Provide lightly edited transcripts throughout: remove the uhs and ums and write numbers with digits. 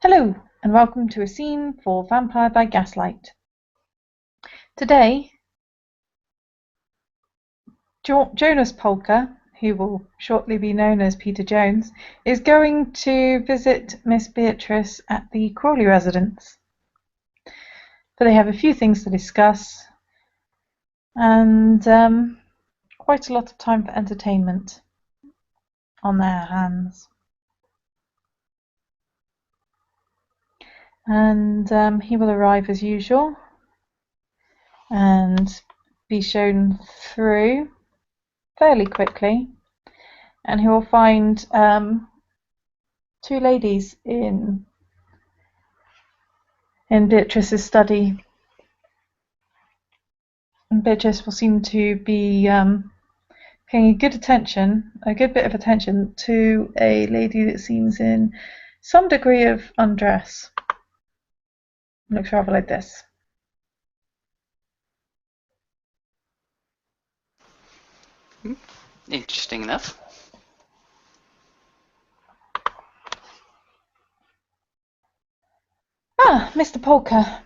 Hello, and welcome to a scene for Vampire by Gaslight. Today, Jonas Polka, who will shortly be known as Peter Jones, is going to visit Miss Beatrice at the Crawley residence. But they have a few things to discuss, and quite a lot of time for entertainment on their hands. And he will arrive as usual and be shown through fairly quickly, and he will find two ladies in Beatrice's study, and Beatrice will seem to be paying a good bit of attention to a lady that seems in some degree of undress. It looks rather like this. Interesting enough. Ah, Mr. Polka.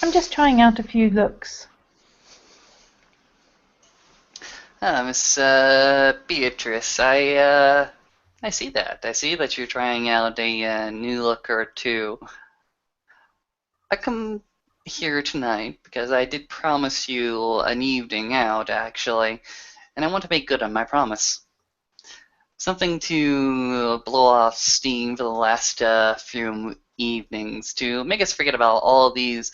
I'm just trying out a few looks. Miss Beatrice, I see that. I see that you're trying out a new look or two. I come here tonight because I did promise you an evening out, actually, and I want to make good on my promise. Something to blow off steam for the last few evenings, to make us forget about all these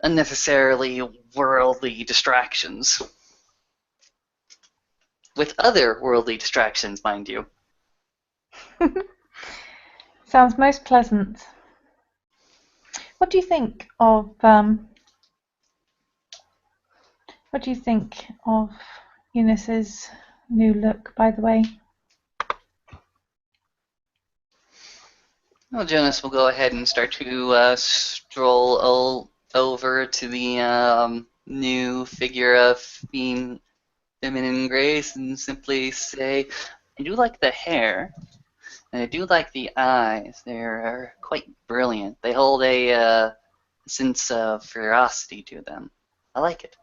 unnecessarily worldly distractions. With other worldly distractions, mind you. Sounds most pleasant. What do you think of Eunice's new look, by the way? Well, Jonas will go ahead and start to stroll over to the new figure of being feminine grace and simply say, I do like the hair, and I do like the eyes. They're quite brilliant. They hold a sense of ferocity to them. I like it.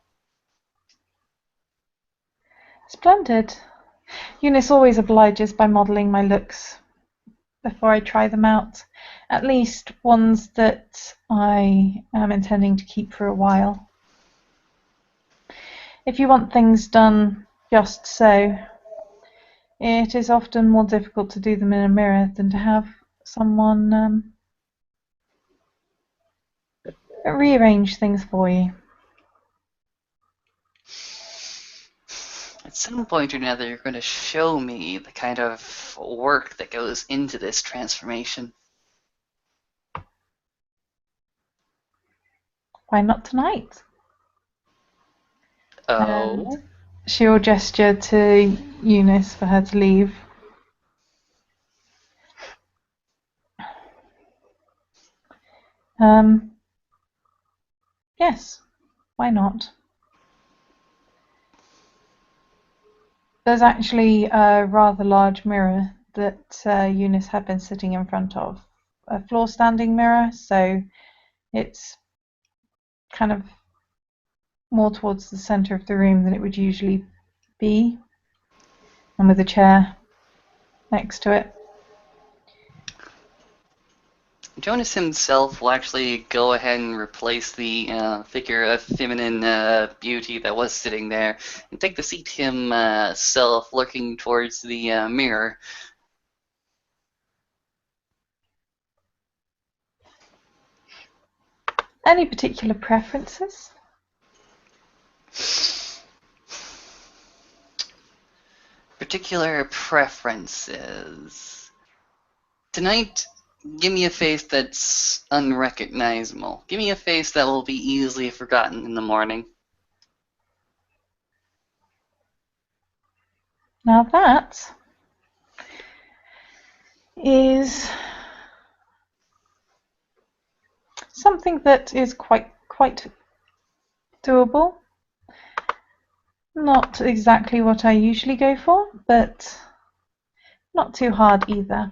Splendid. Eunice always obliges by modelling my looks before I try them out, at least ones that I am intending to keep for a while. If you want things done just so, it is often more difficult to do them in a mirror than to have someone rearrange things for you. At some point or another, you're going to show me the kind of work that goes into this transformation. Why not tonight? Oh? And she will gesture to Eunice for her to leave. Yes, why not? There's actually a rather large mirror that Eunice had been sitting in front of, a floor standing mirror, so it's kind of more towards the center of the room than it would usually be, and with a chair next to it. Jonas himself will actually go ahead and replace the figure of feminine beauty that was sitting there and take the seat himself, looking towards the mirror. Any particular preferences? Particular preferences. Tonight, give me a face that's unrecognizable. Give me a face that will be easily forgotten in the morning. Now that is something that is quite doable. Not exactly what I usually go for, but not too hard either.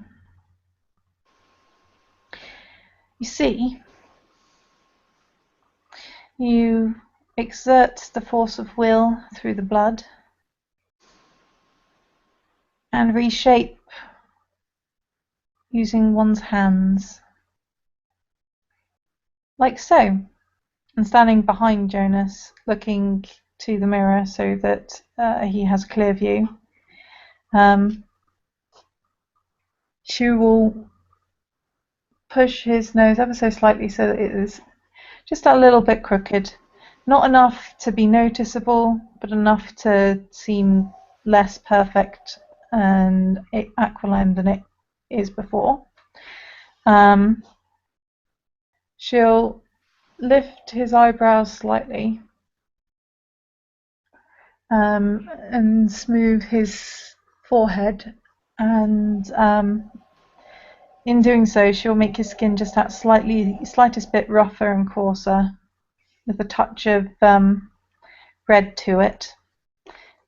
You see, you exert the force of will through the blood and reshape using one's hands, like so, and standing behind Jonas, looking to the mirror so that he has a clear view. She will push his nose ever so slightly so that it is just a little bit crooked. Not enough to be noticeable, but enough to seem less perfect and aquiline than it is before. She'll lift his eyebrows slightly and smooth his forehead, and in doing so she'll make his skin just that slightest bit rougher and coarser, with a touch of red to it,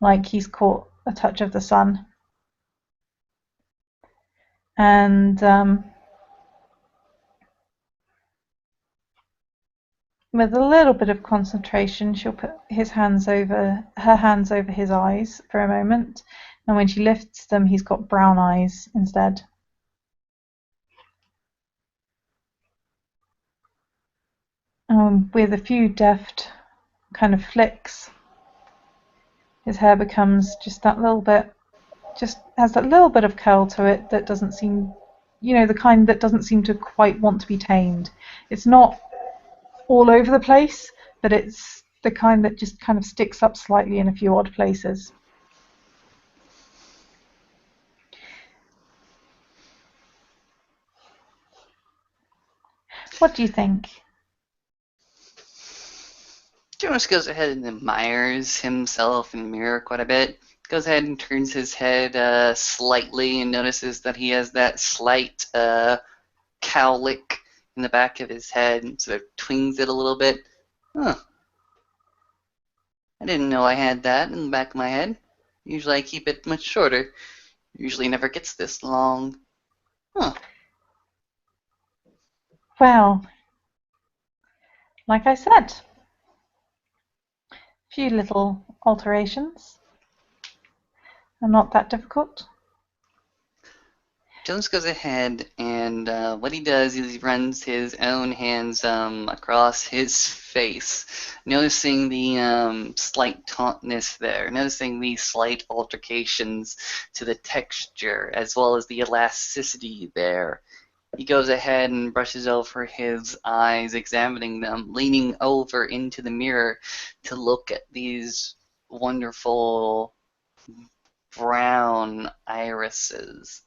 like he's caught a touch of the sun. And with a little bit of concentration, she'll put her hands over his eyes for a moment, and when she lifts them, he's got brown eyes instead. With a few deft kind of flicks, his hair becomes just that little bit, just has that little bit of curl to it that doesn't seem, the kind that doesn't seem to quite want to be tamed. It's not all over the place, but it's the kind that just kind of sticks up slightly in a few odd places. What do you think? Jonas goes ahead and admires himself in the mirror quite a bit. Goes ahead and turns his head slightly and notices that he has that slight cowlick in the back of his head and sort of twings it a little bit. Huh. I didn't know I had that in the back of my head. Usually I keep it much shorter. Usually never gets this long. Huh. Well, like I said, a few little alterations are not that difficult. Jonas goes ahead and what he does is he runs his own hands across his face, noticing the slight tautness there, noticing the slight altercations to the texture as well as the elasticity there. He goes ahead and brushes over his eyes, examining them, leaning over into the mirror to look at these wonderful brown irises.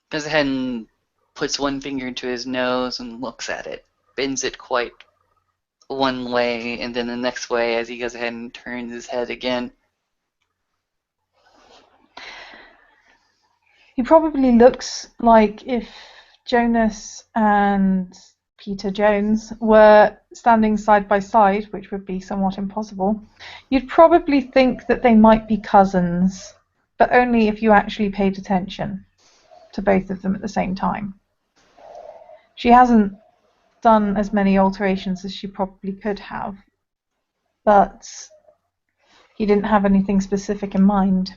Goes ahead and puts one finger into his nose and looks at it, bends it quite one way and then the next way as he goes ahead and turns his head again. He probably looks like if Jonas and Peter Jones were standing side by side, which would be somewhat impossible. You'd probably think that they might be cousins, but only if you actually paid attention to both of them at the same time. She hasn't done as many alterations as she probably could have, but he didn't have anything specific in mind.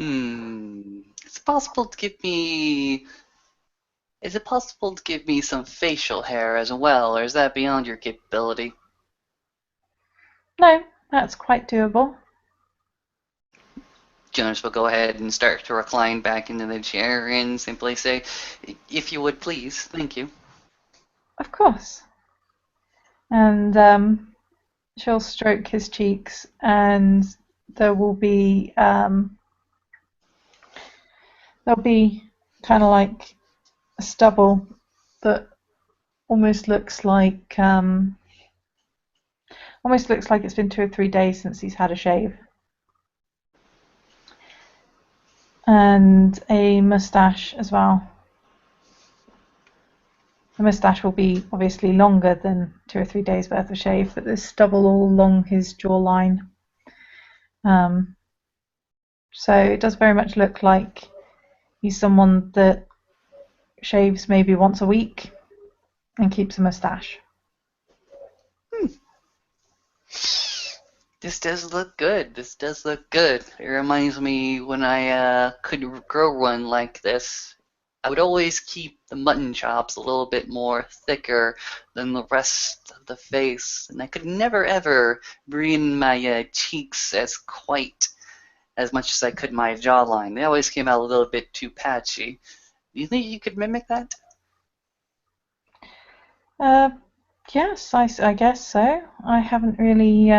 Is it possible to give me some facial hair as well, or is that beyond your capability? No, that's quite doable. Jonas will go ahead and start to recline back into the chair and simply say, "If you would please, thank you." Of course. And she'll stroke his cheeks, and there'll be kind of like a stubble that almost looks like it's been 2 or 3 days since he's had a shave. And a moustache as well. The moustache will be obviously longer than 2 or 3 days worth of shave, but there's stubble all along his jawline. So it does very much look like He's someone that shaves maybe once a week and keeps a moustache. This does look good. This does look good. It reminds me when I could grow one like this. I would always keep the mutton chops a little bit more thicker than the rest of the face, and I could never ever bring my cheeks as quite as much as I could my jawline. They always came out a little bit too patchy. Do you think you could mimic that? Uh, yes, I guess so. I haven't really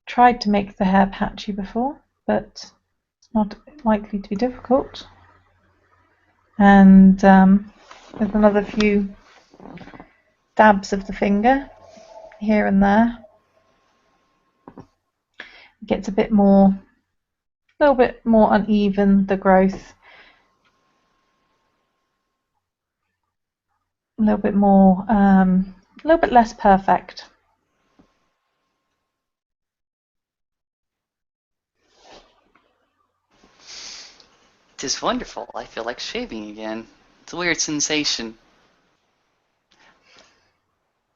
tried to make the hair patchy before, but it's not likely to be difficult. And with another few dabs of the finger here and there, it gets a little bit more uneven, the growth, a little bit more, a little bit less perfect. Tis wonderful. I feel like shaving again. It's a weird sensation.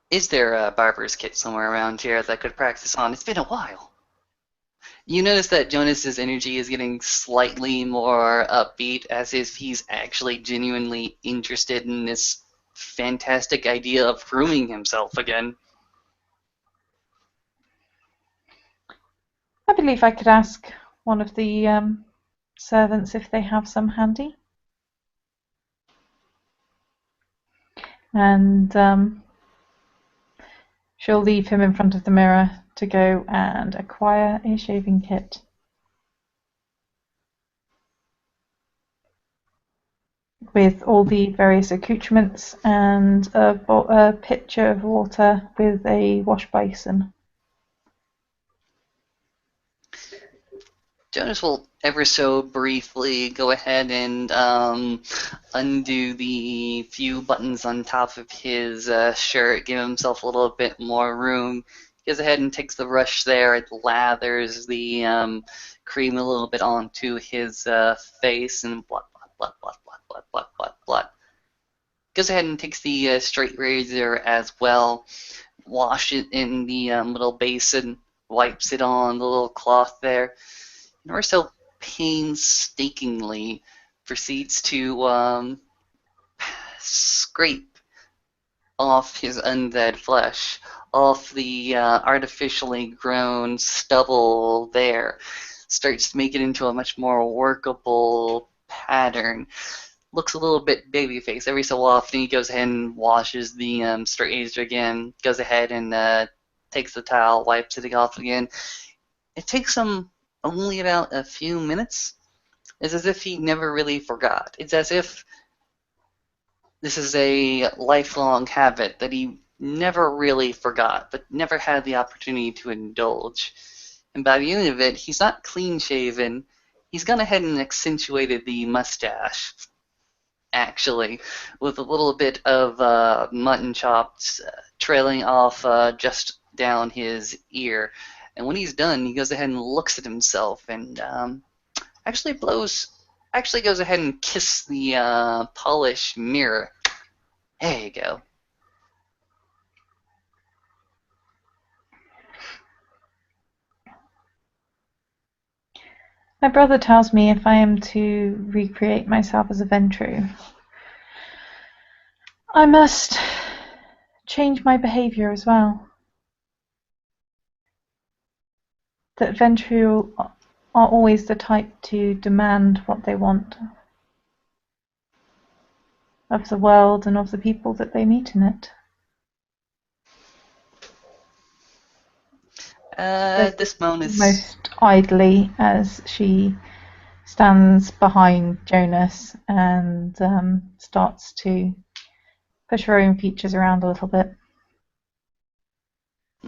Is there a barber's kit somewhere around here that I could practice on? It's been a while. You notice that Jonas's energy is getting slightly more upbeat, as if he's actually genuinely interested in this fantastic idea of grooming himself again. I believe I could ask one of the servants if they have some handy. And she'll leave him in front of the mirror to go and acquire a shaving kit. With all the various accoutrements and a pitcher of water with a wash basin. Jonas will ever so briefly go ahead and undo the few buttons on top of his shirt, give himself a little bit more room. He goes ahead and takes the brush there, it lathers the cream a little bit onto his face, and blot, blot, blot, blot, blot, blot, blot, blot. Goes ahead and takes the straight razor as well, wash it in the little basin, wipes it on the little cloth there. Norso painstakingly proceeds to scrape off his undead flesh, off the artificially grown stubble there. Starts to make it into a much more workable pattern. Looks a little bit babyface. Every so often he goes ahead and washes the straight razor again, goes ahead and takes the towel, wipes it off again. It takes him only about a few minutes. It's as if he never really forgot. It's as if this is a lifelong habit that he never really forgot, but never had the opportunity to indulge. And by the end of it, he's not clean shaven. He's gone ahead and accentuated the mustache, actually, with a little bit of mutton chops trailing off just down his ear. And when he's done, he goes ahead and looks at himself and actually goes ahead and kisses the polished mirror. There you go. My brother tells me if I am to recreate myself as a Ventrue, I must change my behavior as well. That Ventrue are always the type to demand what they want of the world and of the people that they meet in it. At this moment, Most idly as she stands behind Jonas and starts to push her own features around a little bit.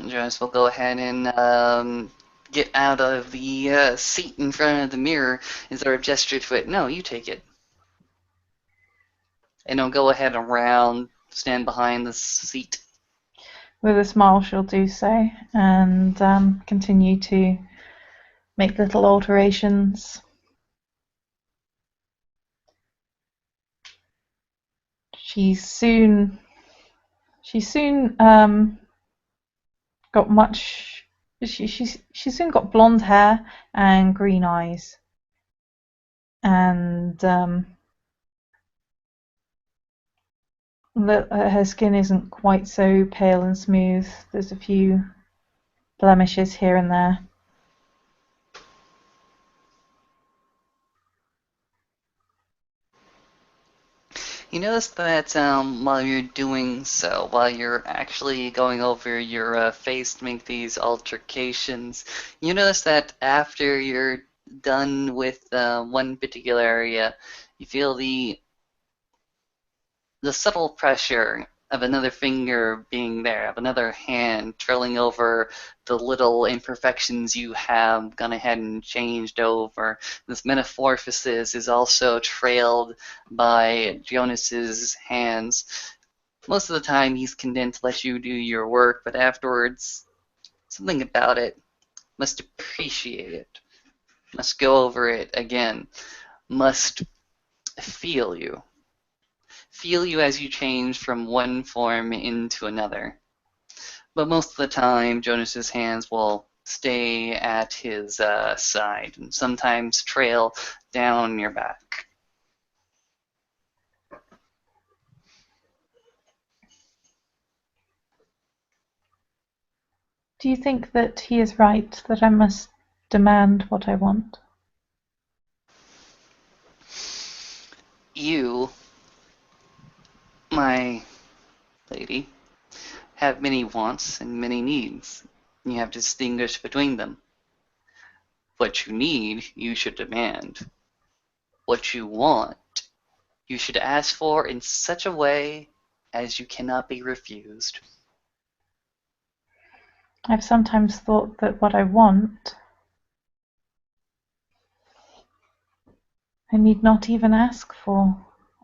Jonas will go ahead and get out of the seat in front of the mirror and sort of gesture to it. No, you take it. And he'll go ahead around, stand behind the seat. With a smile, she'll do so and continue to make little alterations. She's soon got much. She soon got blonde hair and green eyes, and her skin isn't quite so pale and smooth. There's a few blemishes here and there. You notice that while you're doing so, while you're actually going over your face to make these altercations, you notice that after you're done with one particular area, you feel the subtle pressure of another finger being there, of another hand trailing over the little imperfections you have gone ahead and changed over. This metamorphosis is also trailed by Jonas's hands. Most of the time, he's content to let you do your work, but afterwards, something about it must appreciate it, must go over it again, must feel you. Feel you as you change from one form into another. But most of the time, Jonas's hands will stay at his side and sometimes trail down your back. Do you think that he is right, that I must demand what I want? You, my lady, have many wants and many needs. You have to distinguish between them. What you need, you should demand. What you want, you should ask for in such a way as you cannot be refused. I've sometimes thought that what I want, I need not even ask for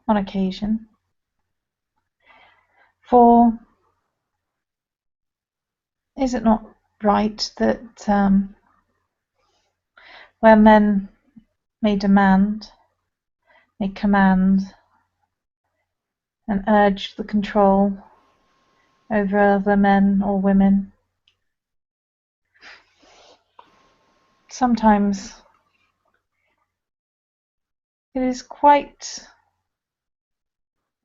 on occasion. For is it not right that where men may demand, may command, and urge the control over other men or women, sometimes it is quite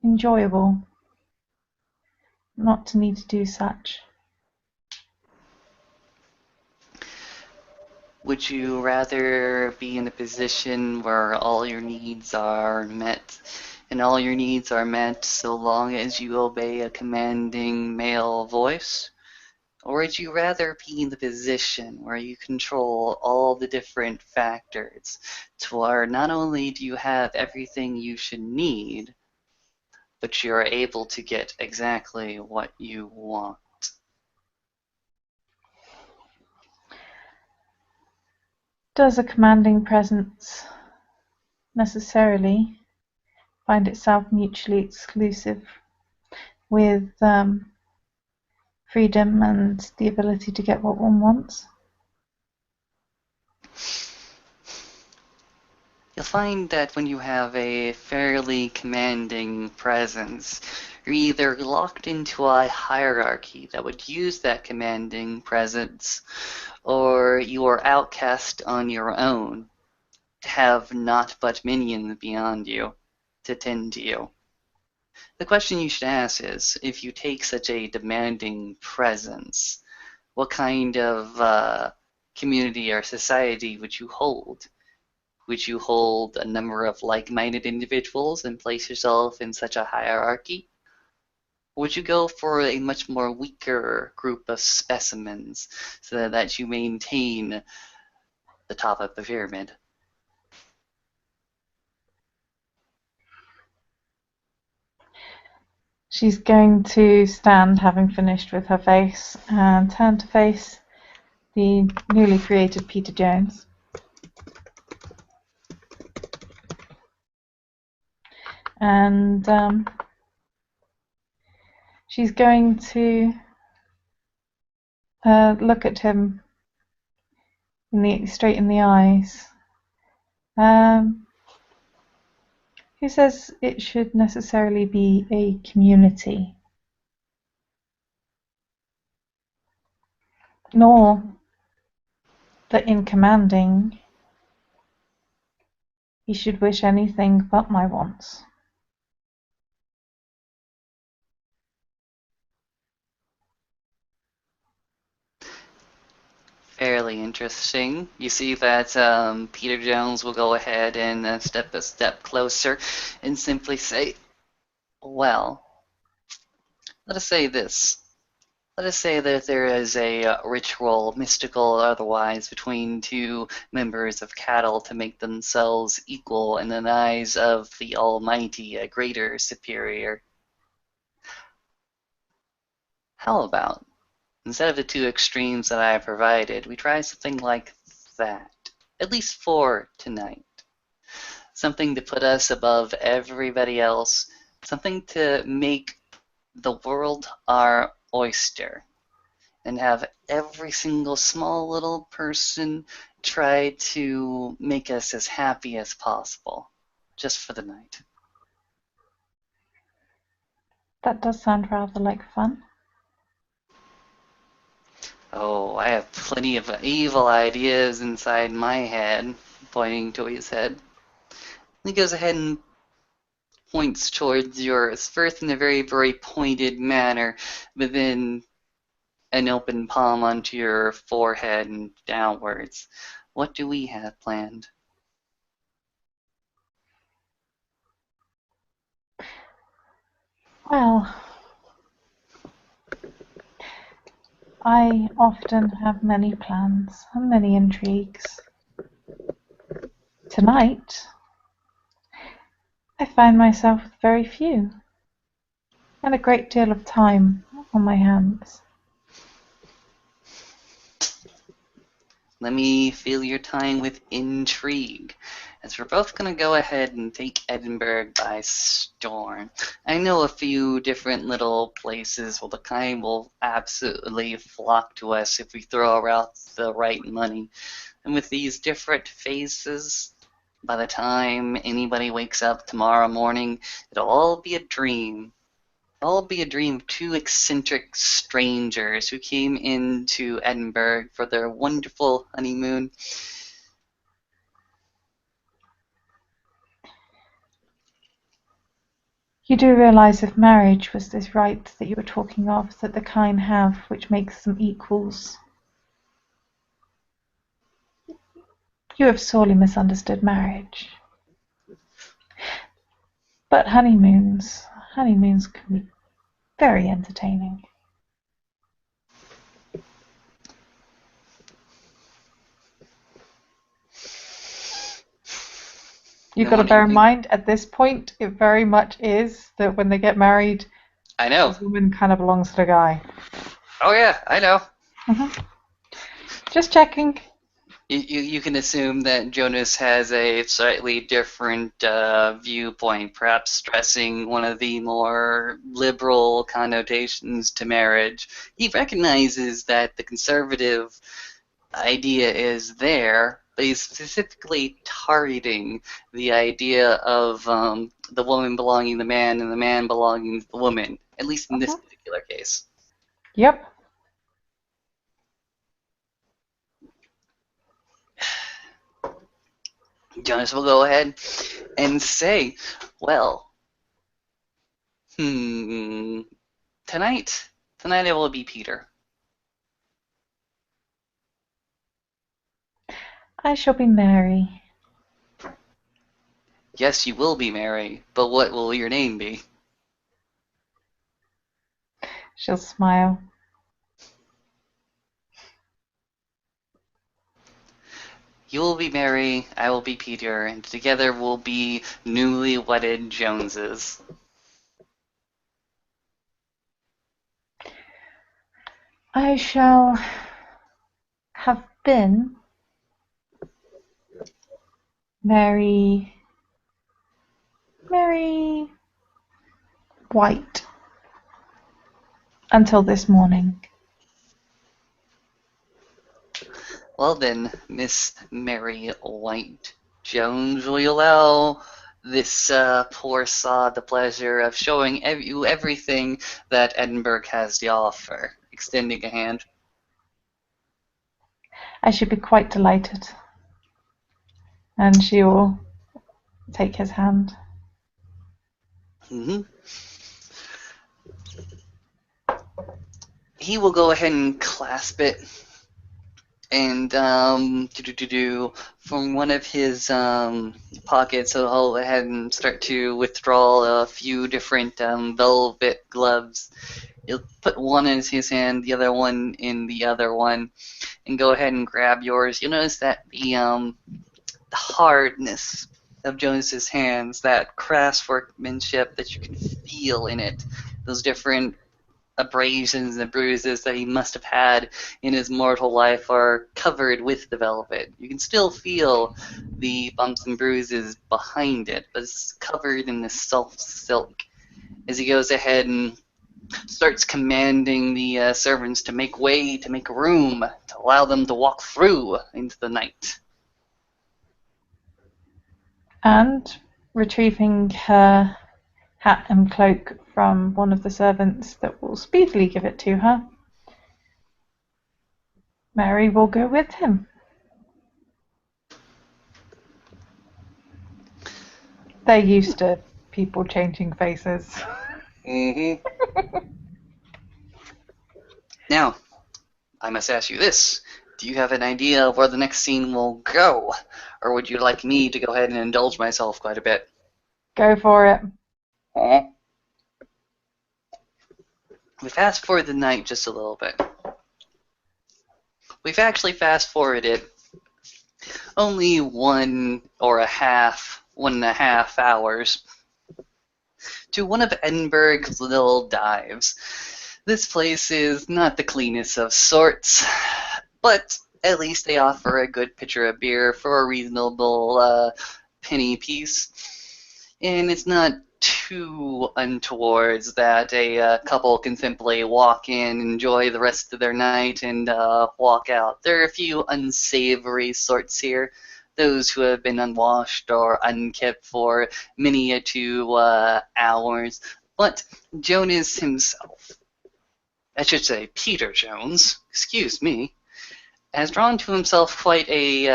enjoyable not to need to do such. Would you rather be in a position where all your needs are met, and all your needs are met so long as you obey a commanding male voice? Or would you rather be in the position where you control all the different factors to where not only do you have everything you should need, but you're able to get exactly what you want? Does a commanding presence necessarily find itself mutually exclusive with freedom and the ability to get what one wants? You'll find that when you have a fairly commanding presence, you're either locked into a hierarchy that would use that commanding presence, or you are outcast on your own to have naught but minions beyond you to tend to you. The question you should ask is, if you take such a demanding presence, what kind of community or society would you hold? Would you hold a number of like-minded individuals and place yourself in such a hierarchy? Or would you go for a much more weaker group of specimens so that you maintain the top of the pyramid? She's going to stand, having finished with her face, and turn to face the newly created Peter Jones. And she's going to look at him straight in the eyes. Who says it should necessarily be a community? Nor that in commanding he should wish anything but my wants. Fairly interesting. You see that Peter Jones will go ahead and step a step closer and simply say, well, let us say this. Let us say that there is a ritual, mystical or otherwise, between two members of cattle to make themselves equal in the eyes of the Almighty, a greater superior. How about, instead of the two extremes that I have provided, we try something like that, at least for tonight. Something to put us above everybody else, something to make the world our oyster, and have every single small little person try to make us as happy as possible, just for the night. That does sound rather like fun. Oh, I have plenty of evil ideas inside my head, pointing to his head. He goes ahead and points towards yours, first in a very, very pointed manner, but then an open palm onto your forehead and downwards. What do we have planned? Well, I often have many plans and many intrigues. Tonight, I find myself with very few and a great deal of time on my hands. Let me fill your time with intrigue, as we're both going to go ahead and take Edinburgh by storm. I know a few different little places where the kind will absolutely flock to us if we throw out the right money. And with these different faces, by the time anybody wakes up tomorrow morning, it'll all be a dream. All be a dream of two eccentric strangers who came into Edinburgh for their wonderful honeymoon. You do realize if marriage was this right that you were talking of that the kine have, which makes them equals, you have sorely misunderstood marriage. But honeymoons can be very entertaining. You've And got to what do you bear in think? mind, at this point, it very much is that when they get married, I know. this woman kind of belongs to the guy. Oh yeah, I know. Mhm. Just checking. You can assume that Jonas has a slightly different viewpoint, perhaps stressing one of the more liberal connotations to marriage. He recognizes that the conservative idea is there, but he's specifically targeting the idea of the woman belonging to the man and the man belonging to the woman, at least in this Mhm. particular case. Yep. Jonas will go ahead and say, well, tonight, tonight it will be Peter. I shall be Mary. Yes, you will be Mary, but what will your name be? She'll smile. You will be Mary, I will be Peter, and together we'll be newly wedded Joneses. I shall have been Mary White until this morning. Well then, Miss Mary White Jones, will you allow this poor sod the pleasure of showing you everything that Edinburgh has to offer, extending a hand. I should be quite delighted. And she will take his hand. Hmm. He will go ahead and clasp it, and from one of his pockets, he'll go ahead and start to withdraw a few different velvet gloves. He'll put one in his hand, the other one in the other one, and go ahead and grab yours. You'll notice that the hardness of Jonas's hands, that crass workmanship that you can feel in it, those different abrasions and bruises that he must have had in his mortal life are covered with the velvet. You can still feel the bumps and bruises behind it, but it's covered in this soft silk. As he goes ahead and starts commanding the servants to make way, to make room, to allow them to walk through into the night. And retrieving her hat and cloak from one of the servants that will speedily give it to her, Mary will go with him. They're used to people changing faces. Mm-hmm. Now, I must ask you this. Do you have an idea of where the next scene will go? Or would you like me to go ahead and indulge myself quite a bit? Go for it. We fast forward the night just a little bit. We've actually fast forwarded only 1.5 hours to one of Edinburgh's little dives. This place is not the cleanest of sorts, but at least they offer a good pitcher of beer for a reasonable penny piece. And it's not too untowards that a couple can simply walk in, enjoy the rest of their night, and walk out. There are a few unsavory sorts here, those who have been unwashed or unkept for many a 2 hours. But Jonas himself, I should say Peter Jones, excuse me, has drawn to himself quite a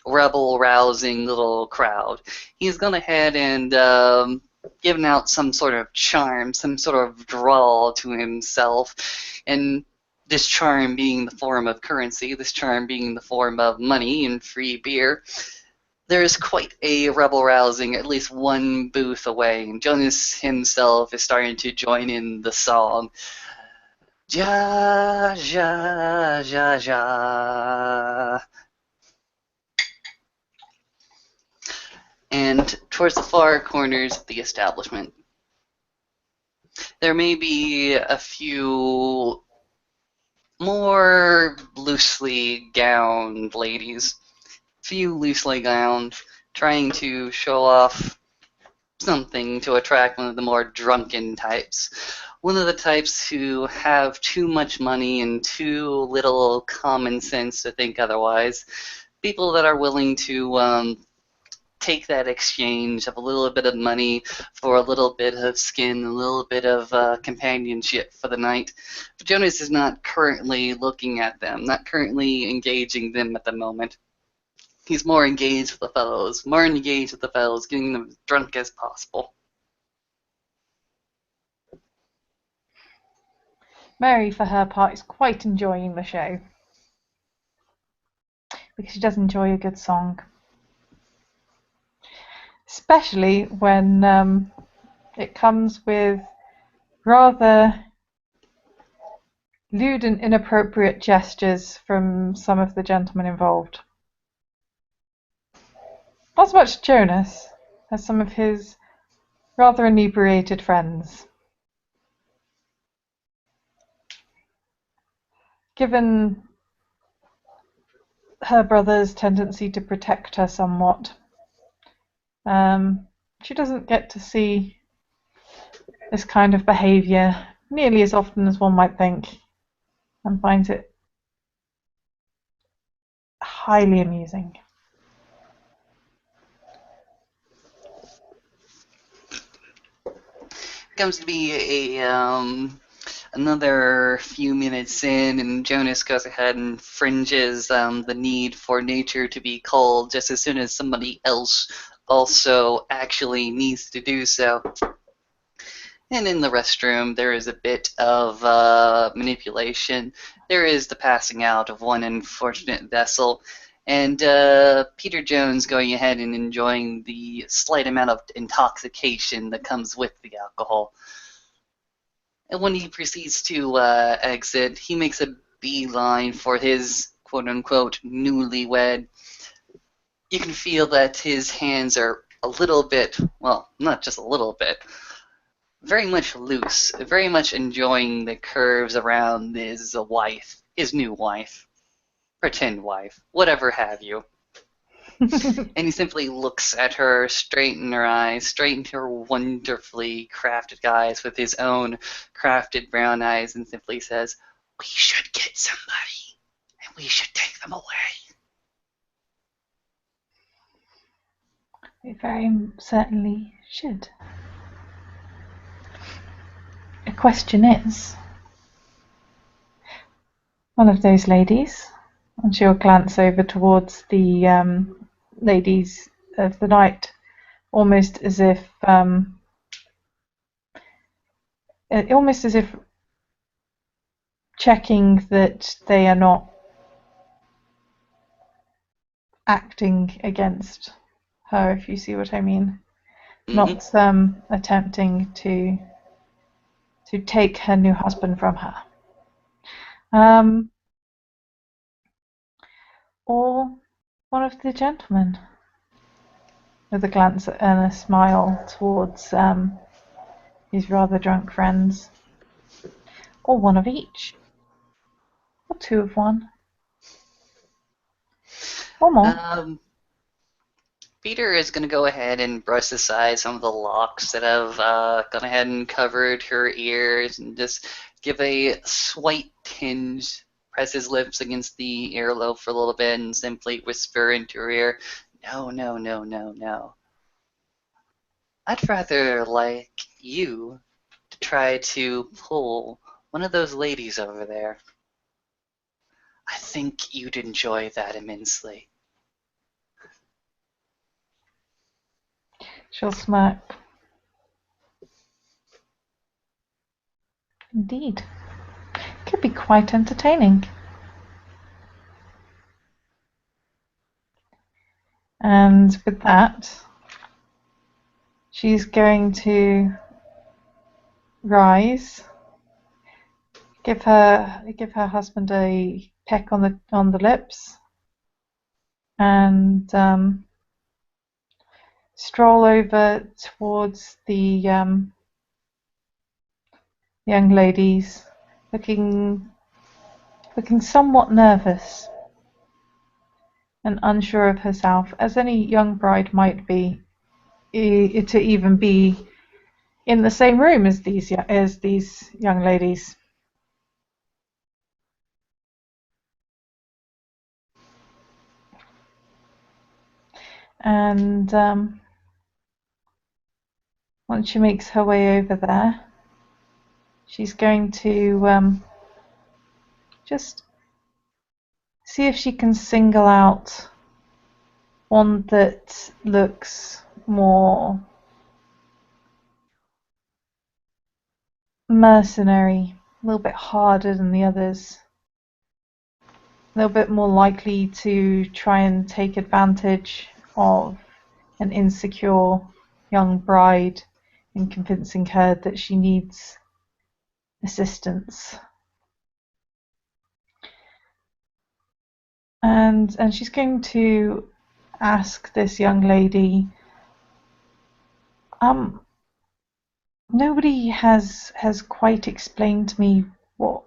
rebel-rousing little crowd. He's gone ahead and given out some sort of charm, some sort of drawl to himself, and this charm being the form of currency, this charm being the form of money and free beer. There's quite a rebel-rousing, at least one booth away, and Jonas himself is starting to join in the song. Ja, ja, ja, ja. And towards the far corners of the establishment, there may be a few more loosely gowned ladies, few loosely gowned, trying to show off something to attract one of the more drunken types. One of the types who have too much money and too little common sense to think otherwise. People that are willing to take that exchange of a little bit of money for a little bit of skin, a little bit of companionship for the night. But Jonas is not currently looking at them, not currently engaging them at the moment. He's more engaged with the fellows, getting them as drunk as possible. Mary, for her part, is quite enjoying the show because she does enjoy a good song, especially when it comes with rather lewd and inappropriate gestures from some of the gentlemen involved. Not so much Jonas as some of his rather inebriated friends. Given her brother's tendency to protect her somewhat, she doesn't get to see this kind of behaviour nearly as often as one might think, and finds it highly amusing. comes to be another few minutes in, and Jonas goes ahead and fringes the need for nature to be cold just as soon as somebody else also actually needs to do so. And in the restroom, there is a bit of manipulation. There is the passing out of one unfortunate vessel, and Peter Jones going ahead and enjoying the slight amount of intoxication that comes with the alcohol. And when he proceeds to exit, he makes a beeline for his quote unquote newlywed. You can feel that his hands are a little bit, well, not just a little bit, very much loose, very much enjoying the curves around his wife, his new wife, pretend wife, whatever have you. And he simply looks at her straight in her eyes, straight into her wonderfully crafted eyes with his own crafted brown eyes, and simply says, "We should get somebody, and we should take them away." We very certainly should. The question is, one of those ladies, and she'll glance over towards the ladies of the night, almost as if checking that they are not acting against her, if you see what I mean. Not attempting to take her new husband from her. Or one of the gentlemen, with a glance and a smile towards his rather drunk friends. Or one of each. Or two of one. Or more. Peter is going to go ahead and brush aside some of the locks that have gone ahead and covered her ears and just give a slight tinge, press his lips against the earlobe for a little bit and simply whisper into her ear, "No, no, no, no, no. I'd rather like you to try to pull one of those ladies over there. I think you'd enjoy that immensely." She'll smirk. Indeed. Could be quite entertaining. And with that, she's going to rise, give her husband a peck on the lips, and stroll over towards the young ladies, looking somewhat nervous and unsure of herself, as any young bride might be, to even be in the same room as these young ladies. And once she makes her way over there, she's going to just see if she can single out one that looks more mercenary, a little bit harder than the others, a little bit more likely to try and take advantage of an insecure young bride in convincing her that she needs assistance. And she's going to ask this young lady, nobody has quite explained to me what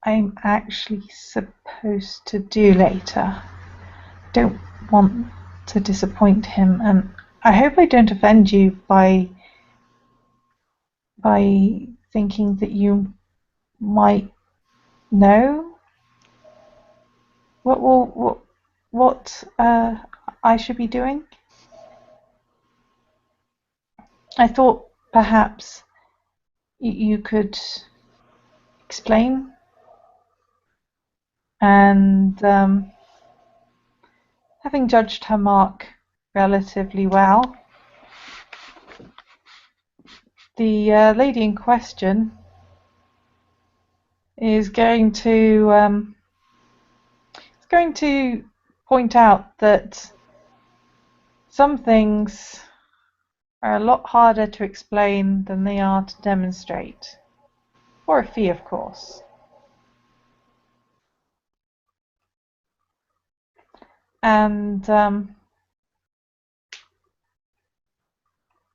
I'm actually supposed to do later. Don't want to disappoint him, and I hope I don't offend you by thinking that you might know what I should be doing. I thought perhaps you could explain. And having judged her mark relatively well, the lady in question is going to point out that some things are a lot harder to explain than they are to demonstrate, for a fee, of course. And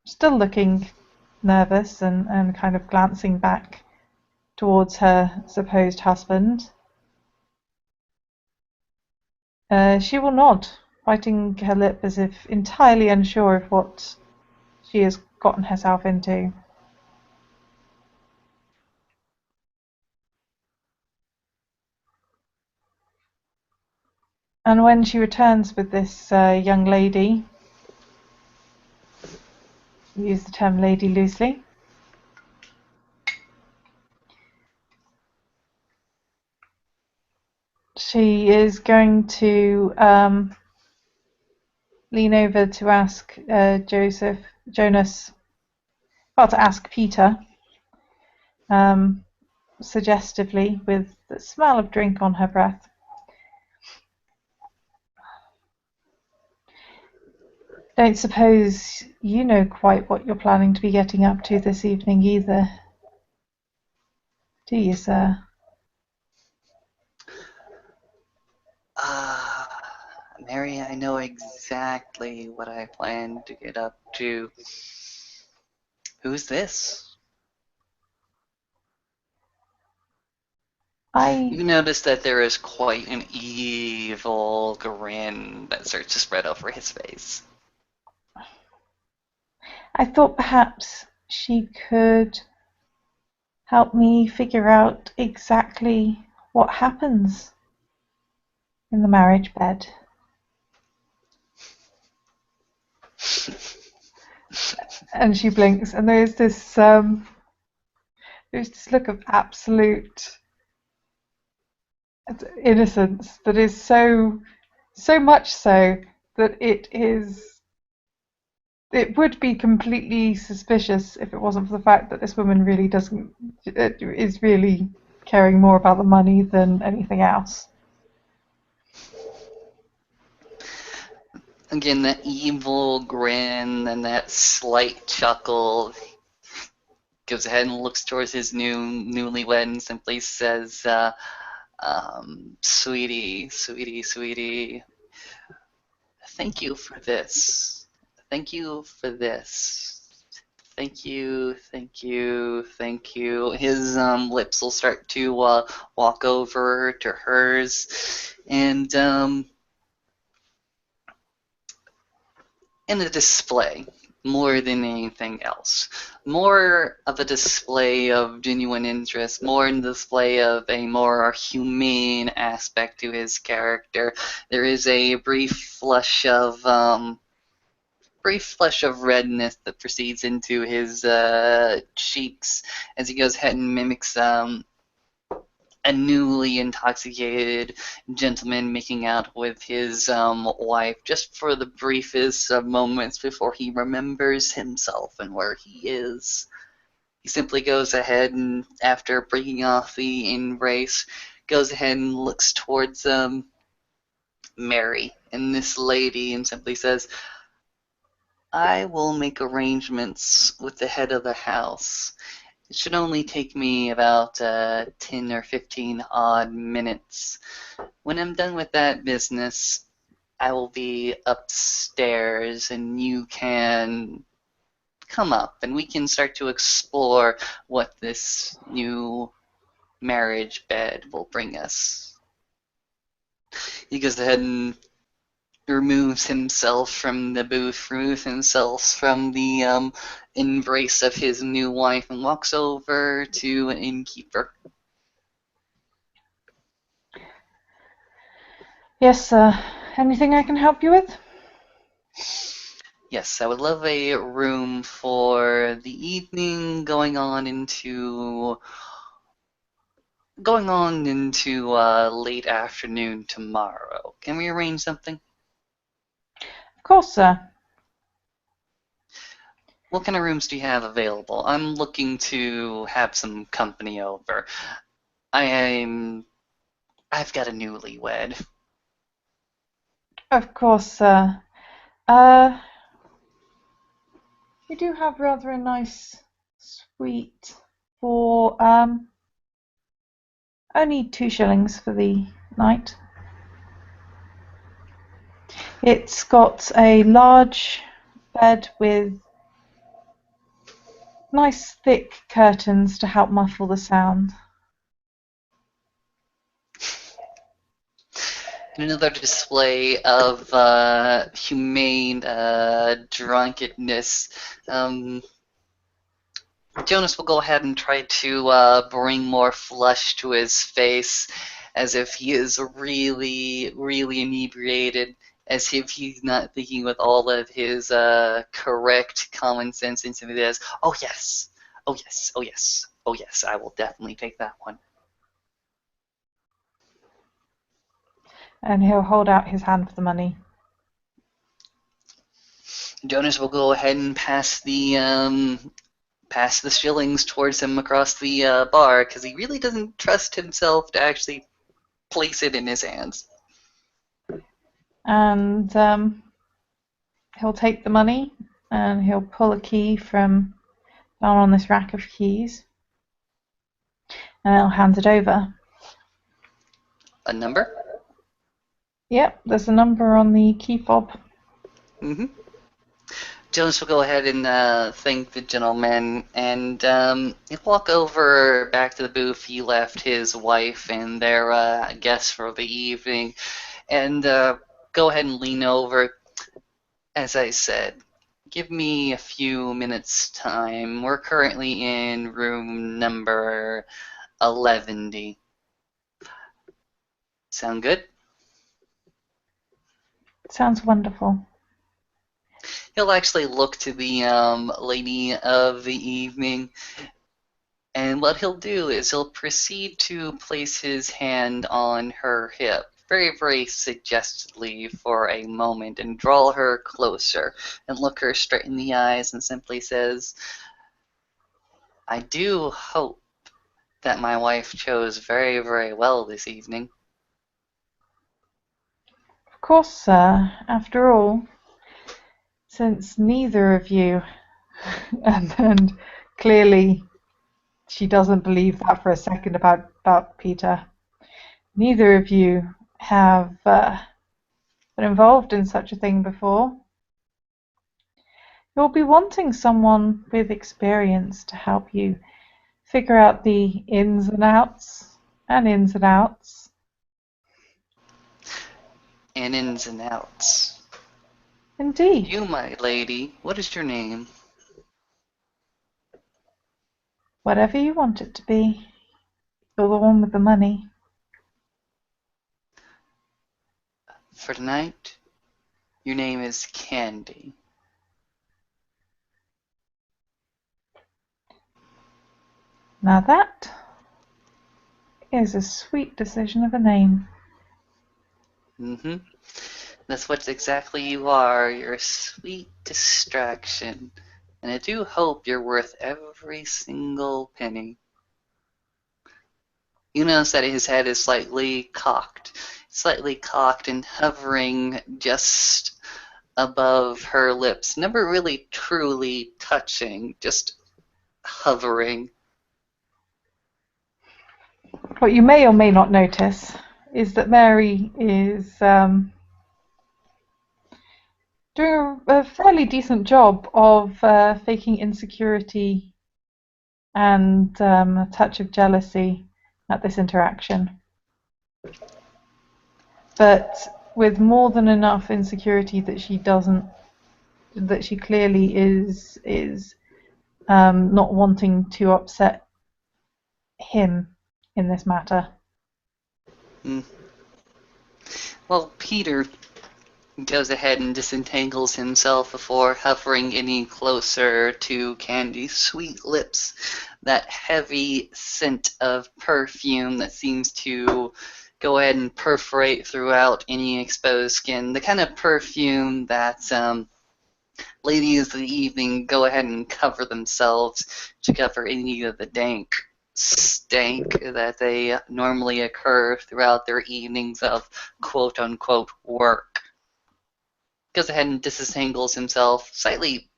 still looking nervous and kind of glancing back towards her supposed husband, she will nod, biting her lip as if entirely unsure of what she has gotten herself into. And when she returns with this young lady, we use the term lady loosely, she is going to lean over to ask Jonas, well, to ask Peter, suggestively, with the smell of drink on her breath. Don't suppose you know quite what you're planning to be getting up to this evening either, do you, sir? Uh, Mary, I know exactly what I plan to get up to. Who's this? I You notice that there is quite an evil grin that starts to spread over his face. I thought perhaps she could help me figure out exactly what happens in the marriage bed. And she blinks, and there's this look of absolute innocence that is so much so that it would be completely suspicious if it wasn't for the fact that this woman really is really caring more about the money than anything else. Again, that evil grin and that slight chuckle, goes ahead and looks towards his newlywed and simply says, "Sweetie, sweetie, sweetie, thank you for this. Thank you for this. Thank you, thank you, thank you." His lips will start to walk over to hers, and in a display more than anything else. More of a display of genuine interest, more in the display of a more humane aspect to his character. There is a brief flush of redness that proceeds into his cheeks as he goes ahead and mimics a newly intoxicated gentleman making out with his wife just for the briefest of moments before he remembers himself and where he is. He simply goes ahead and, after breaking off the embrace, goes ahead and looks towards Mary and this lady and simply says, "I will make arrangements with the head of the house. It should only take me about 10 or 15 odd minutes. When I'm done with that business, I will be upstairs and you can come up and we can start to explore what this new marriage bed will bring us." He goes ahead and removes himself from the booth, removes himself from the embrace of his new wife, and walks over to an innkeeper. Yes, sir. Anything I can help you with? Yes, I would love a room for the evening going on into late afternoon tomorrow. Can we arrange something? Of course, sir. What kind of rooms do you have available? I'm looking to have some company over. I'm I've got a newlywed. Of course, sir. Uh, we do have rather a nice suite for only 2 shillings for the night. It's got a large bed with nice thick curtains to help muffle the sound. And another display of humane drunkenness. Um, Jonas will go ahead and try to bring more flush to his face, as if he is really, really inebriated, as if he's not thinking with all of his correct common sense into this. Oh yes, oh yes, oh yes, oh yes, I will definitely take that one. And he'll hold out his hand for the money. Jonas will go ahead and pass the shillings towards him across the bar because he really doesn't trust himself to actually place it in his hands. And he'll take the money and he'll pull a key from down on this rack of keys and he'll hand it over. A number? Yep, there's a number on the key fob. Mm-hmm. Jonas will go ahead and thank the gentleman, and he'll walk over back to the booth he left his wife and their guests for the evening, and go ahead and lean over. As I said, give me a few minutes' time. We're currently in room number 11D. Sound good? Sounds wonderful. He'll actually look to the lady of the evening, and what he'll do is he'll proceed to place his hand on her hip, very, very suggestively for a moment, and draw her closer, and look her straight in the eyes, and simply says, I do hope that my wife chose very, very well this evening. Of course, sir. After all, since neither of you, and clearly she doesn't believe that for a second about Peter, neither of you have been involved in such a thing before. You'll be wanting someone with experience to help you figure out the ins and outs and ins and outs. And ins and outs. Indeed. You, my lady, what is your name? Whatever you want it to be. You're the one with the money. For tonight, your name is Candy. Now that is a sweet decision of a name. Mm-hmm. That's what exactly you are. You're a sweet distraction. And I do hope you're worth every single penny. You notice that his head is slightly cocked and hovering just above her lips. Never really truly touching, just hovering. What you may or may not notice is that Mary is doing a fairly decent job of faking insecurity and a touch of jealousy at this interaction, but with more than enough insecurity that she clearly is not wanting to upset him in this matter. Mm. Well, Peter, goes ahead and disentangles himself before hovering any closer to Candy's sweet lips. That heavy scent of perfume that seems to go ahead and perforate throughout any exposed skin. The kind of perfume that ladies of the evening go ahead and cover themselves to cover any of the dank stank that they normally occur throughout their evenings of quote unquote work. Goes ahead and disentangles himself, slightly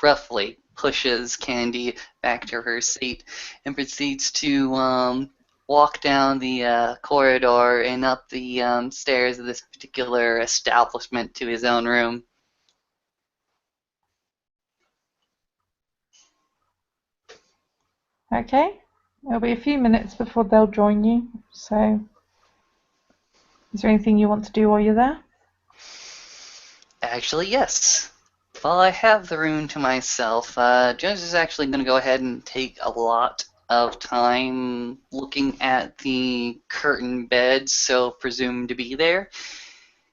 roughly pushes Candy back to her seat, and proceeds to walk down the corridor and up the stairs of this particular establishment to his own room. Okay, it'll be a few minutes before they'll join you, so is there anything you want to do while you're there? Actually, yes. While I have the room to myself, Jones is actually going to go ahead and take a lot of time looking at the curtain beds, so presumed to be there,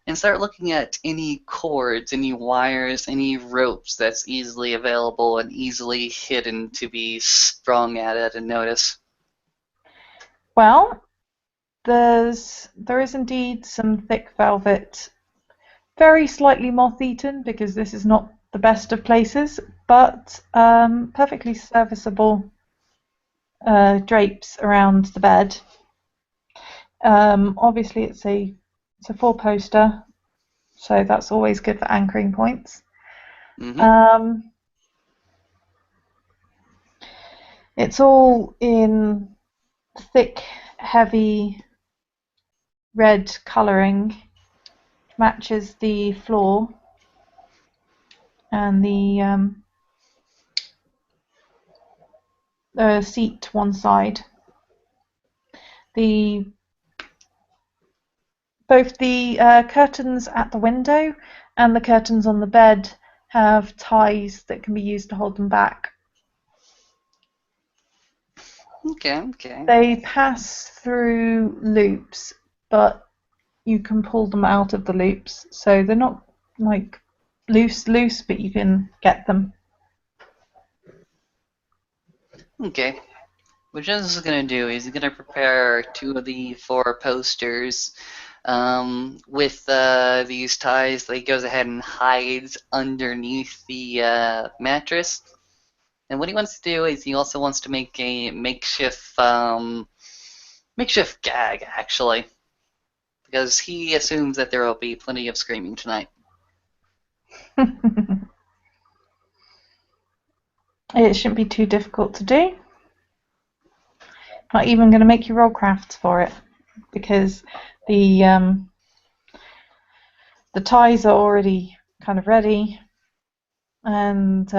and start looking at any cords, any wires, any ropes that's easily available and easily hidden to be sprung at a notice. Well, there is indeed some thick velvet, very slightly moth-eaten because this is not the best of places, but perfectly serviceable drapes around the bed. Obviously, it's a four-poster, so that's always good for anchoring points. Mm-hmm. It's all in thick, heavy red colouring, matches the floor and the seat to one side. Both the curtains at the window and the curtains on the bed have ties that can be used to hold them back. Okay. They pass through loops, but you can pull them out of the loops, so they're not like loose, but you can get them. Okay. What Jones is going to do is he's going to prepare two of the four posters with these ties that he goes ahead and hides underneath the mattress. And what he wants to do is he also wants to make a makeshift gag, actually, because he assumes that there will be plenty of screaming tonight. It shouldn't be too difficult to do. Not even going to make you roll crafts for it, because the ties are already kind of ready, and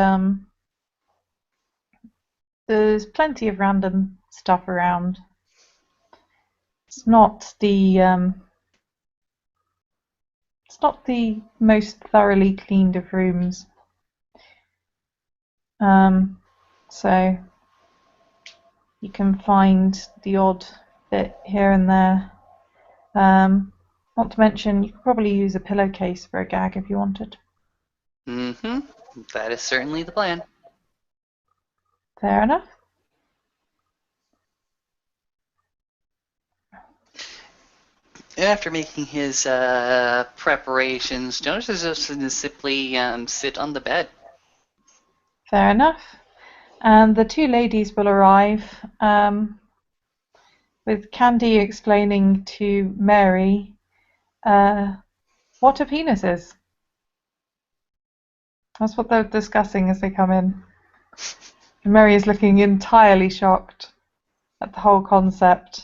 there's plenty of random stuff around. It's not the most thoroughly cleaned of rooms, so you can find the odd bit here and there. Not to mention, you could probably use a pillowcase for a gag if you wanted. Mm-hmm. That is certainly the plan. Fair enough. After making his preparations, Jonas is just going to simply sit on the bed. Fair enough. And the two ladies will arrive, with Candy explaining to Mary what a penis is. That's what they're discussing as they come in. And Mary is looking entirely shocked at the whole concept.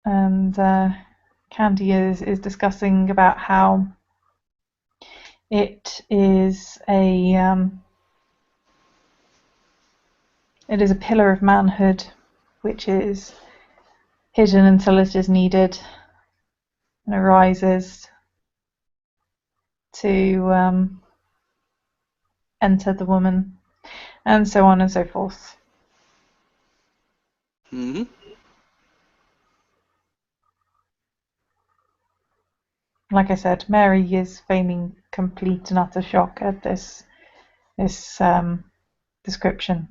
And Candy is discussing about how it is a pillar of manhood, which is hidden until it is needed and arises to enter the woman, and so on and so forth. Mm-hmm. Like I said, Mary is feigning complete and utter shock at this description.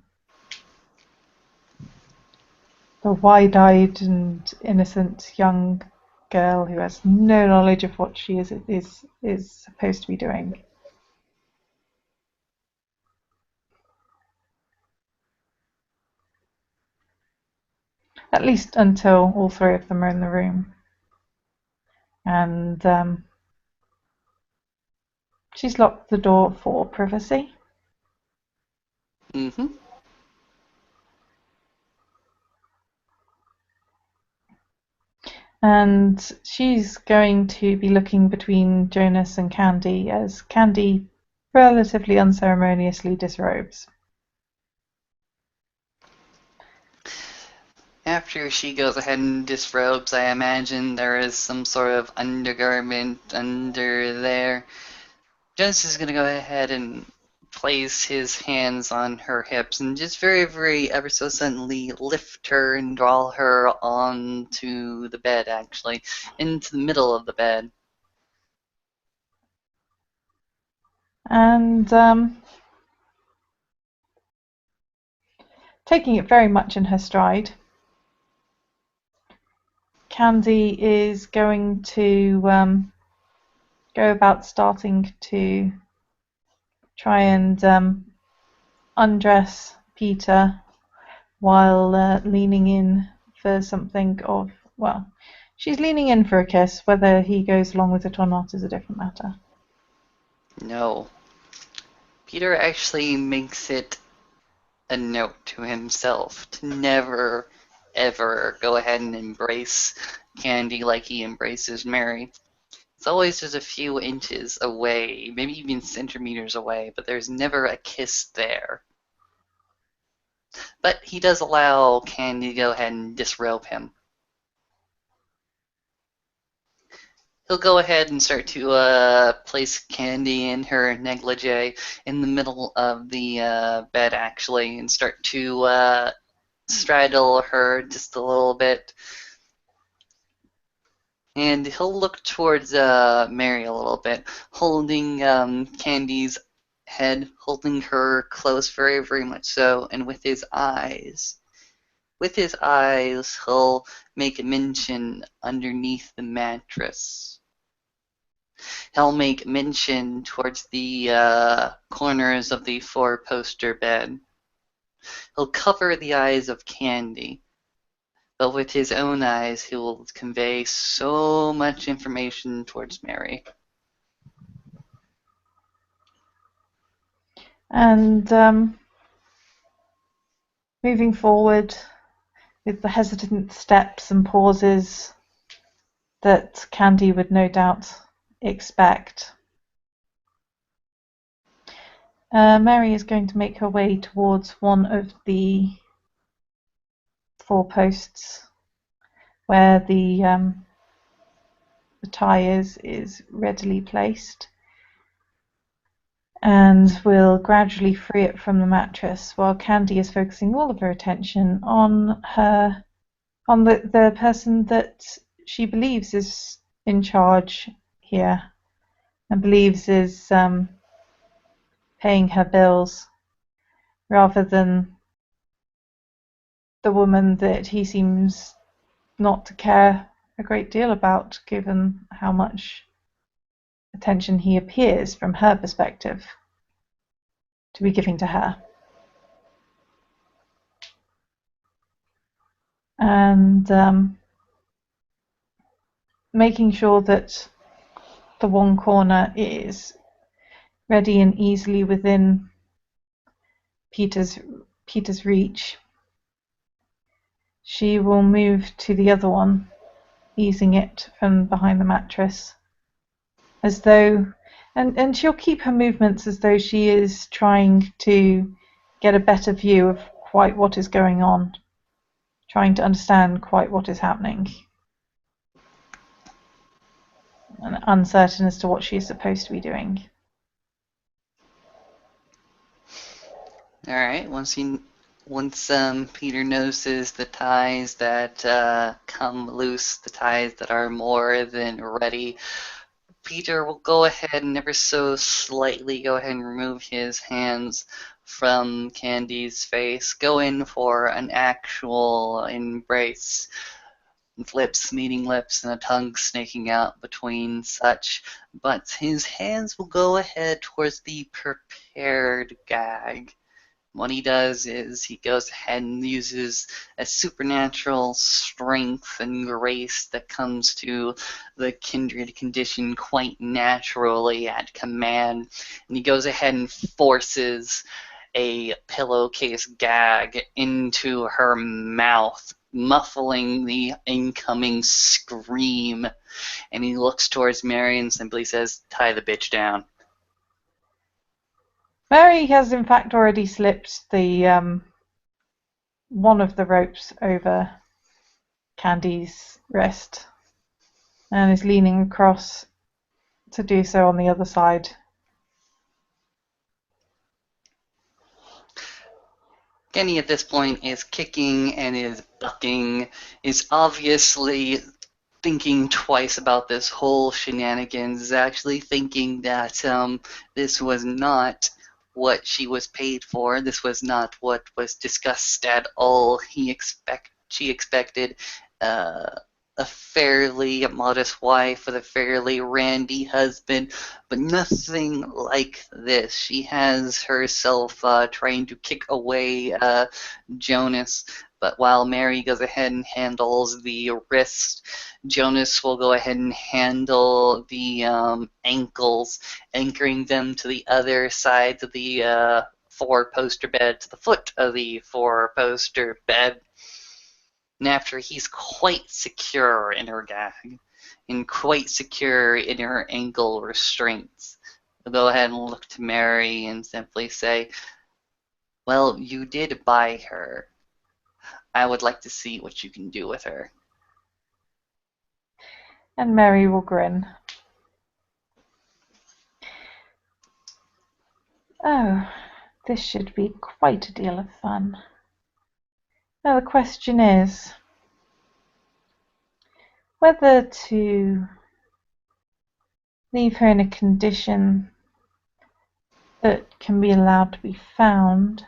The wide-eyed and innocent young girl who has no knowledge of what she is supposed to be doing. At least until all three of them are in the room. And she's locked the door for privacy. Mm-hmm. And she's going to be looking between Jonas and Candy as Candy relatively unceremoniously disrobes. After she goes ahead and disrobes, I imagine there is some sort of undergarment under there. Jonas is going to go ahead and place his hands on her hips and just very, very ever so suddenly lift her and draw her onto the bed, actually, into the middle of the bed. And taking it very much in her stride, Candy is going to go about starting to try and undress Peter while leaning in for something of, well, she's leaning in for a kiss. Whether he goes along with it or not is a different matter. No. Peter actually makes it a note to himself to never, ever go ahead and embrace Candy like he embraces Mary. It's always just a few inches away, maybe even centimeters away, but there's never a kiss there. But he does allow Candy to go ahead and disrobe him. He'll go ahead and start to place Candy in her negligee in the middle of the bed, actually, and start to straddle her just a little bit. And he'll look towards Mary a little bit, holding Candy's head, holding her close, very, very much so, and with his eyes, he'll make a mention underneath the mattress. He'll make mention towards the corners of the four-poster bed. He'll cover the eyes of Candy, but with his own eyes, he will convey so much information towards Mary. And moving forward with the hesitant steps and pauses that Candy would no doubt expect, Mary is going to make her way towards one of the four posts where the tie is readily placed, and will gradually free it from the mattress while Candy is focusing all of her attention on the person that she believes is in charge here and believes is paying her bills, rather than the woman that he seems not to care a great deal about, given how much attention he appears, from her perspective, to be giving to her. And making sure that the one corner is ready and easily within Peter's reach, she will move to the other one, easing it from behind the mattress, as though, and she'll keep her movements as though she is trying to get a better view of quite what is going on, trying to understand quite what is happening, and uncertain as to what she is supposed to be doing. All right. Once Peter notices the ties that come loose, the ties that are more than ready, Peter will go ahead and ever so slightly go ahead and remove his hands from Candy's face, go in for an actual embrace, lips meeting lips and a tongue snaking out between such, but his hands will go ahead towards the prepared gag. What he does is he goes ahead and uses a supernatural strength and grace that comes to the kindred condition quite naturally at command. And he goes ahead and forces a pillowcase gag into her mouth, muffling the incoming scream. And he looks towards Mary and simply says, "Tie the bitch down." Mary has in fact already slipped the one of the ropes over Candy's wrist and is leaning across to do so on the other side. Kenny at this point is kicking and is bucking, is obviously thinking twice about this whole shenanigans, is actually thinking that this was not what she was paid for. This was not what was discussed at all. She expected uh, a fairly modest wife with a fairly randy husband, but nothing like this. She has herself trying to kick away Jonas, but while Mary goes ahead and handles the wrist, Jonas will go ahead and handle the ankles, anchoring them to the other sides of the four-poster bed, to the foot of the four-poster bed. And after he's quite secure in her gag and quite secure in her ankle restraints, he'll go ahead and look to Mary and simply say, "Well, you did buy her. I would like to see what you can do with her." And Mary will grin. Oh, this should be quite a deal of fun. Now the question is whether to leave her in a condition that can be allowed to be found,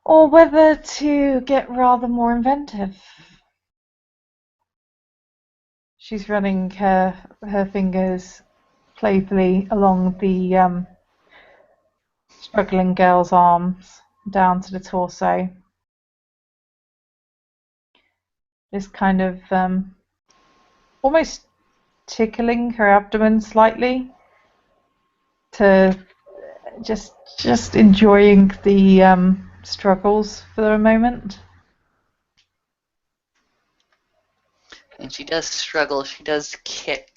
or whether to get rather more inventive. She's running her fingers playfully along the struggling girl's arms down to the torso, just kind of almost tickling her abdomen slightly, to just enjoying the struggles for a moment. And she does struggle, she does kick.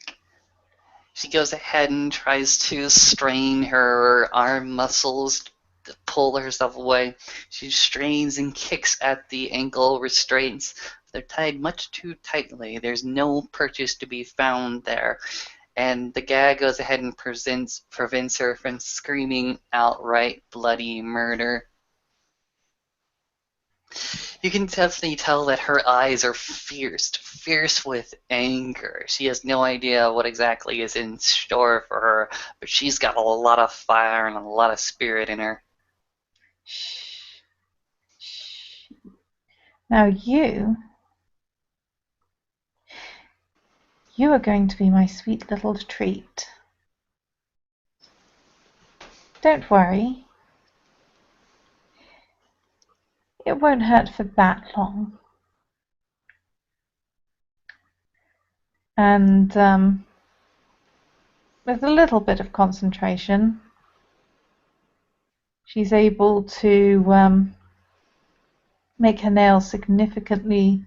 She goes ahead and tries to strain her arm muscles to pull herself away. She strains and kicks at the ankle restraints. They're tied much too tightly. There's no purchase to be found there. And the gag goes ahead and prevents her from screaming outright bloody murder. You can definitely tell that her eyes are fierce with anger. She has no idea what exactly is in store for her, but she's got a lot of fire and a lot of spirit in her. Shh. Shh. Now you are going to be my sweet little treat. Don't worry. It won't hurt for that long. And with a little bit of concentration, she's able to make her nails significantly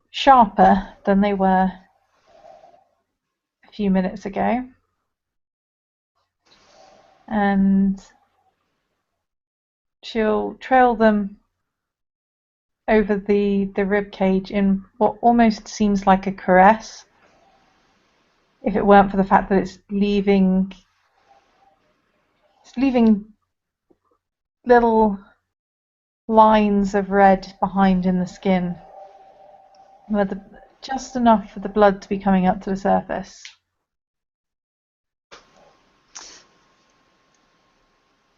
sharper than they were a few minutes ago. And she'll trail them over the rib cage in what almost seems like a caress, if it weren't for the fact that it's leaving little lines of red behind in the skin, where just enough for the blood to be coming up to the surface.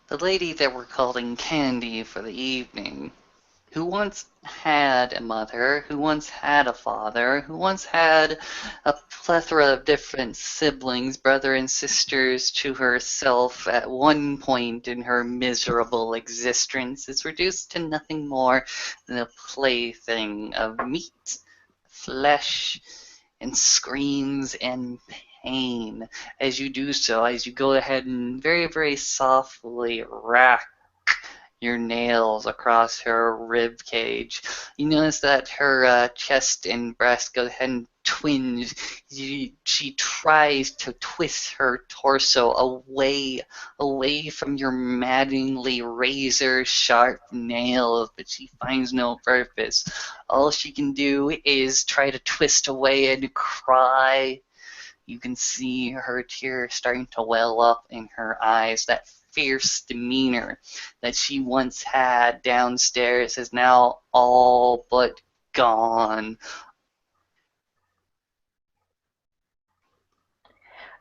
The lady that we're calling Candy for the evening, who once had a mother, who once had a father, who once had a plethora of different siblings, brother and sisters to herself at one point in her miserable existence, is reduced to nothing more than a plaything of meat, flesh, and screams and pain as you do so, as you go ahead and very, very softly rack your nails across her rib cage. You notice that her chest and breast go ahead and twinge. She tries to twist her torso away from your maddeningly razor sharp nails, but she finds no purpose. All she can do is try to twist away and cry. You can see her tears starting to well up in her eyes. That fierce demeanor that she once had downstairs is now all but gone.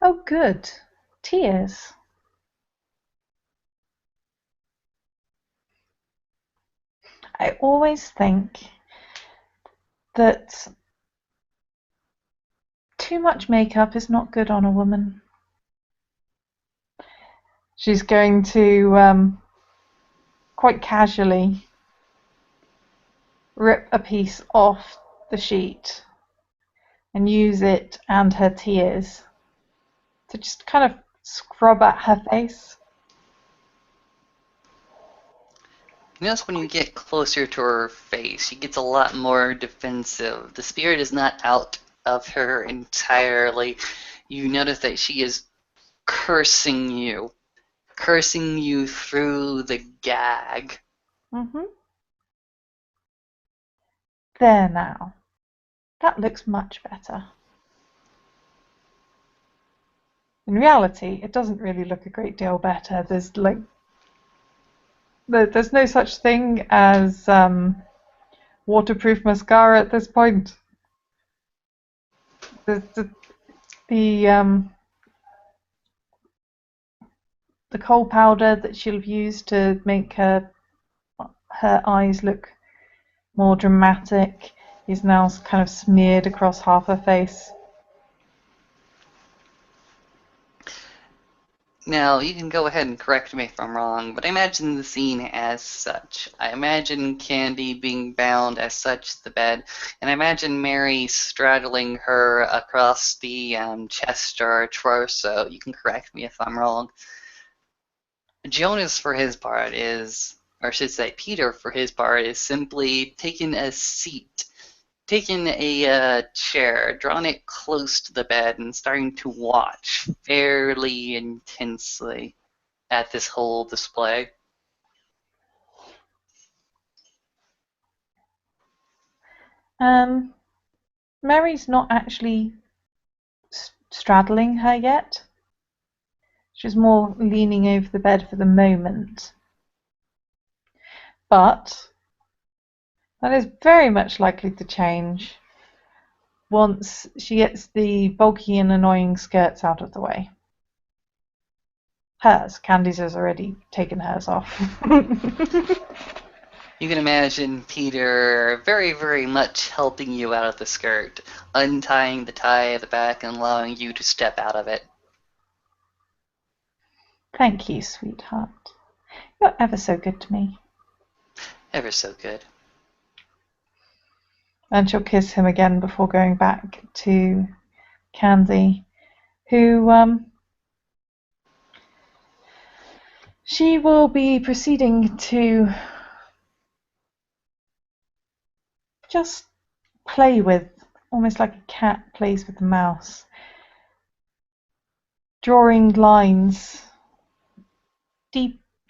Oh, good. Tears. I always think that too much makeup is not good on a woman. She's going to quite casually rip a piece off the sheet and use it and her tears to just kind of scrub at her face. You notice when you get closer to her face, she gets a lot more defensive. The spirit is not out of her entirely. You notice that she is cursing you through the gag. Mm-hmm. There now. That looks much better. In reality, it doesn't really look a great deal better. There's no such thing as waterproof mascara at this point. The the coal powder that she'll use to make her eyes look more dramatic is now kind of smeared across half her face. Now, you can go ahead and correct me if I'm wrong, but I imagine the scene as such. I imagine Candy being bound as such to the bed, and I imagine Mary straddling her across the chest or torso. You can correct me if I'm wrong. Jonas, for his part, or I should say Peter, for his part, is simply taking a seat, taking a chair, drawing it close to the bed, and starting to watch fairly intensely at this whole display. Um, Mary's not actually straddling her yet. She's more leaning over the bed for the moment. But that is very much likely to change once she gets the bulky and annoying skirts out of the way. Hers. Candy's has already taken hers off. You can imagine Peter very, very much helping you out of the skirt, untying the tie at the back and allowing you to step out of it. Thank you, sweetheart. You're ever so good to me. Ever so good. And she'll kiss him again before going back to Candy, who she will be proceeding to just play with, almost like a cat plays with a mouse, drawing lines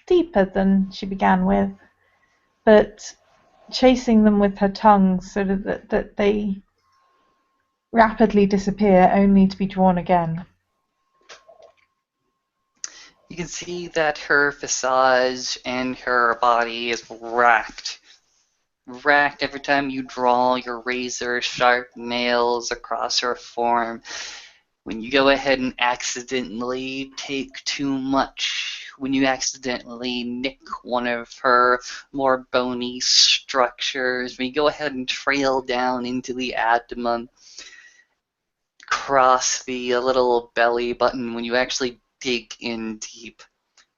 deeper than she began with, but chasing them with her tongue so that they rapidly disappear, only to be drawn again. You can see that her visage and her body is racked racked every time you draw your razor sharp nails across her form. When you go ahead and accidentally take too much, when you accidentally nick one of her more bony structures, when you go ahead and trail down into the abdomen, cross the little belly button, when you actually dig in deep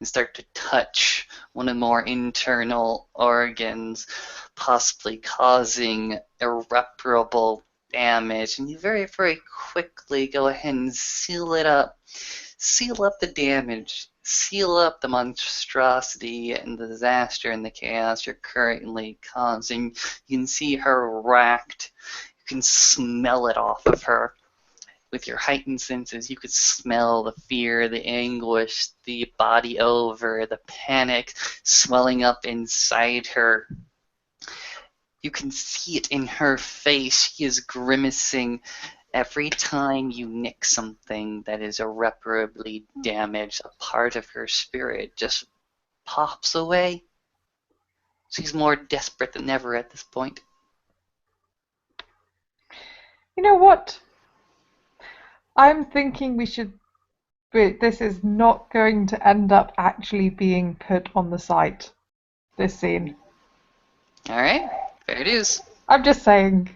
and start to touch one of the more internal organs, possibly causing irreparable damage. And you very, very quickly go ahead and seal up the damage, seal up the monstrosity and the disaster and the chaos you're currently causing. You can see her racked. You can smell it off of her with your heightened senses. You could smell the fear, the anguish, the body over, the panic swelling up inside her. You can see it in her face. She is grimacing every time you nick something that is irreparably damaged. A part of her spirit just pops away. She's more desperate than ever at this point. You know what? I'm thinking this is not going to end up actually being put on the site, this scene. All right, fair dues. I'm just saying.